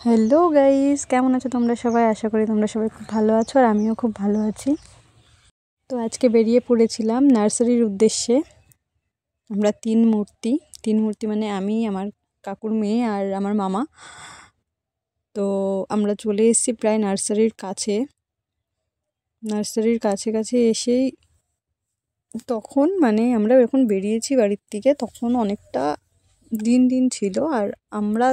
Hello guys, কেমন আছো তোমরা সবাই? আশা করি তোমরা সবাই খুব ভালো আছো আর আমিও খুব ভালো আছি। তো আজকে বেরিয়ে পড়েছিলাম নার্সারির উদ্দেশ্যে। আমরা তিন মূর্তি মানে আমি, আমার কাকুর মেয়ে আর আমার মামা। তো আমরা চলে এসেছি প্রায় নার্সারির কাছে কাছে এসেই তখন মানে আমরা যখন বেরিয়েছি বাড়ির থেকে তখন অনেকটা দিন ছিল। আর আমরা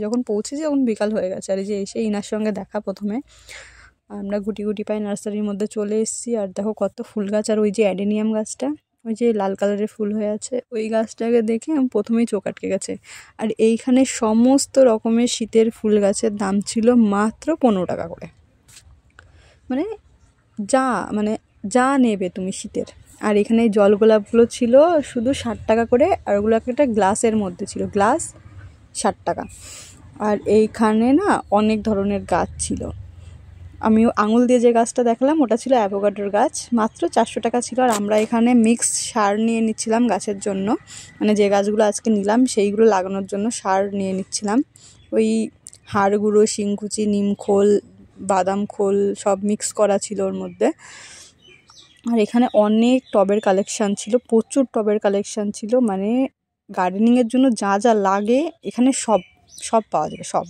যখন পৌঁছেছি তখন বিকাল হয়ে গেছে। আর এই যে এসে ইনার সঙ্গে দেখা প্রথমে, আমরা গুটি গুটি পায়ে নার্সারির মধ্যে চলে এসেছি। আর দেখো কত ফুল গাছ, আর ওই যে অ্যাডেনিয়াম গাছটা, ওই যে লাল কালারের ফুল হয়ে আছে, ওই গাছটাকে দেখে আমি প্রথমেই চোখ আটকে গেছে। আর এইখানে সমস্ত রকমের শীতের ফুল গাছের দাম ছিল মাত্র 15 টাকা করে। মানে যা মানে যা নেবে তুমি শীতের। আর এখানে জল গোলাপগুলো ছিল শুধু 60 টাকা করে, আর ওগুলো একটা গ্লাসের মধ্যে ছিল, গ্লাস 60 টাকা। আর এইখানে না অনেক ধরনের গাছ ছিল। আমি আঙুল দিয়ে যে গাছটা দেখালাম ওটা ছিল অ্যাভোকাডোর গাছ, মাত্র 400 টাকা ছিল। আর আমরা এখানে মিক্স সার নিয়ে নিচ্ছিলাম গাছের জন্য, মানে যে গাছগুলো আজকে নিলাম সেইগুলো লাগানোর জন্য সার নিয়ে নিচ্ছিলাম। ওই হাড় গুঁড়ো, শিংকুচি, নিমখোল, বাদাম খোল সব মিক্স করা ছিল ওর মধ্যে। আর এখানে অনেক টবের কালেকশান ছিল, প্রচুর টবের কালেকশান ছিল, মানে গার্ডেনিংয়ের জন্য যা যা লাগে এখানে সব সব পাওয়া যাবে সব।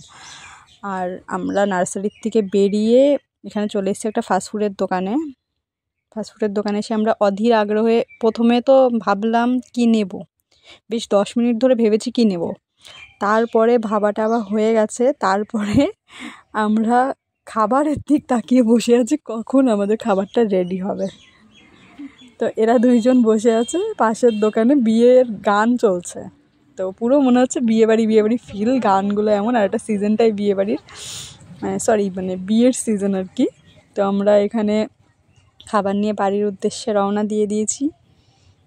আর আমরা নার্সারির থেকে বেরিয়ে এখানে চলে এসেছি একটা ফাস্টফুডের দোকানে এসে আমরা অধীর আগ্রহে প্রথমে তো ভাবলাম কি নেব, বেশ 10 মিনিট ধরে ভেবেছি কি নেব। তারপরে ভাবা টাবা হয়ে গেছে। তারপরে আমরা খাবারের দিক তাকিয়ে বসে আছি কখন আমাদের খাবারটা রেডি হবে। তো এরা দুইজন বসে আছে পাশের দোকানে, বিয়ের গান চলছে। তো পুরো মনে হচ্ছে বিয়েবাড়ি ফিল, গানগুলো এমন। আর একটা সিজনটাই বিয়েবাড়ির, মানে বিয়ের সিজন আর কি। তো আমরা এখানে খাবার নিয়ে বাড়ির উদ্দেশ্যে রওনা দিয়ে দিয়েছি।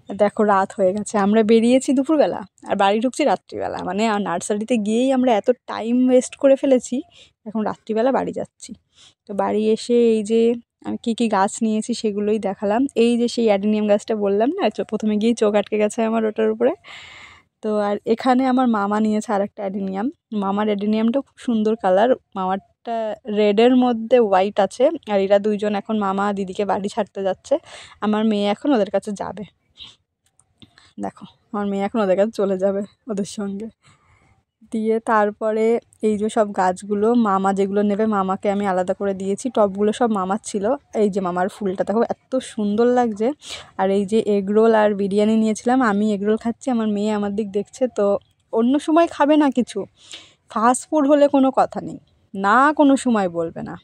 দেখো রাত হয়ে গেছে, আমরা বেরিয়েছি দুপুরবেলা আর বাড়ি ঢুকছি রাত্রিবেলা। মানে নার্সারিতে গিয়েই আমরা এত টাইম ওয়েস্ট করে ফেলেছি, এখন রাত্রিবেলা বাড়ি যাচ্ছি। তো বাড়ি এসে এই যে আমি কী গাছ নিয়েছি সেগুলোই দেখালাম। এই যে সেই অ্যাডেনিয়াম গাছটা বললাম না, প্রথমে গিয়েই চোখ আটকে গেছে আমার ওটার উপরে। তো আর এখানে আমার মামা নিয়েছে আর একটা অ্যাডেনিয়াম। মামার অ্যাডেনিয়ামটা খুব সুন্দর কালার, মামারটা রেডের মধ্যে হোয়াইট আছে। আর এরা দুইজন এখন মামা দিদিকে বাড়ি ছাড়তে যাচ্ছে, আমার মেয়ে এখন ওদের কাছে যাবে। দেখো আমার মেয়ে এখন ওদের কাছে চলে যাবে ওদের সঙ্গে। দিয়ে তারপরে এই যে সব গাছগুলো মামা যেগুলো নেবে মামাকে আমি আলাদা করে দিয়েছি, টবগুলো সব মামার ছিল। এই যে মামার ফুলটা দেখো এত সুন্দর লাগছে। আর এই যে এগরোল আর বিরিয়ানি নিয়েছিলাম, আমি এগরোল খাচ্ছি, আমার মেয়ে আমার দিক দেখছে। তো অন্য সময় খাবে না কিছু, ফাস্ট ফুড হলে কোনো কথা নেই, না কোনো সময় বলবে না।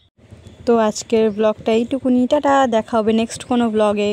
তো আজকের ব্লগটা এইটুকুনি, টাটা, দেখা হবে নেক্সট কোনো ব্লগে।